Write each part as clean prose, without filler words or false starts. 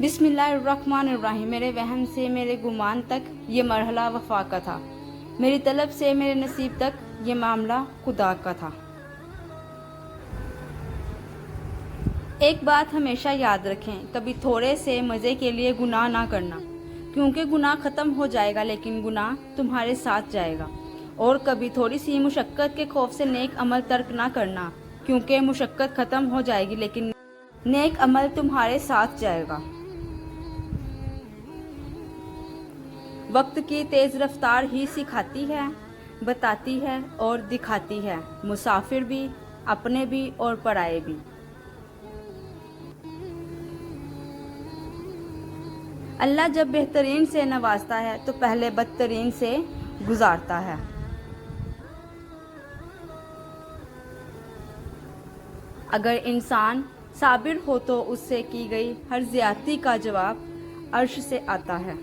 बिस्मिल्लाहिर्रहमानिर्रहीम। मेरे वहम से मेरे गुमान तक ये मरहला वफा का था, मेरी तलब से मेरे नसीब तक ये मामला खुदा का था। एक बात हमेशा याद रखें, कभी थोड़े से मज़े के लिए गुनाह ना करना, क्योंकि गुनाह ख़त्म हो जाएगा लेकिन गुनाह तुम्हारे साथ जाएगा। और कभी थोड़ी सी मुशक्क़त के खौफ से नेक अमल तर्क ना करना, क्योंकि मुशक्क़त ख़त्म हो जाएगी लेकिन नेक अमल तुम्हारे साथ जाएगा। वक्त की तेज़ रफ्तार ही सिखाती है, बताती है और दिखाती है, मुसाफिर भी, अपने भी और पराए भी। अल्लाह जब बेहतरीन से नवाजता है तो पहले बदतरीन से गुजारता है। अगर इंसान साबिर हो तो उससे की गई हर ज़्यादती का जवाब अर्श से आता है।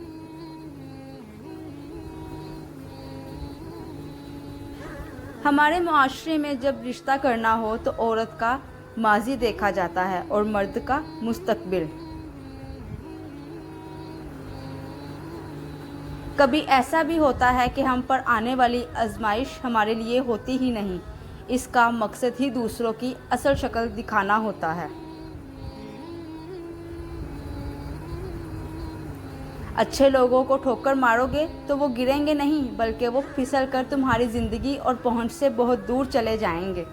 हमारे मुआशरे में जब रिश्ता करना हो तो औरत का माजी देखा जाता है और मर्द का मुस्तकबिल। कभी ऐसा भी होता है कि हम पर आने वाली आजमाइश हमारे लिए होती ही नहीं, इसका मकसद ही दूसरों की असल शक्ल दिखाना होता है। अच्छे लोगों को ठोकर मारोगे तो वो गिरेंगे नहीं, बल्कि वो फिसल कर तुम्हारी ज़िंदगी और पहुंच से बहुत दूर चले जाएंगे।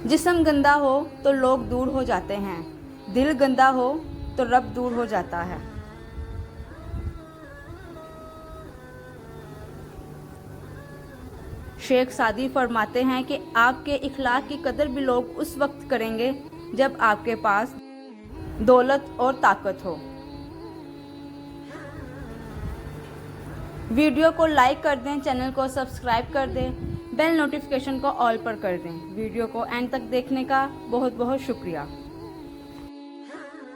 जिस्म गंदा हो तो लोग दूर हो जाते हैं, दिल गंदा हो तो रब दूर हो जाता है। शेख सादी फरमाते हैं कि आपके इखलाक की कदर भी लोग उस वक्त करेंगे जब आपके पास दौलत और ताकत हो। वीडियो को लाइक कर दें, चैनल को सब्सक्राइब कर दें, बेल नोटिफिकेशन को ऑल पर कर दें। वीडियो को एंड तक देखने का बहुत बहुत शुक्रिया।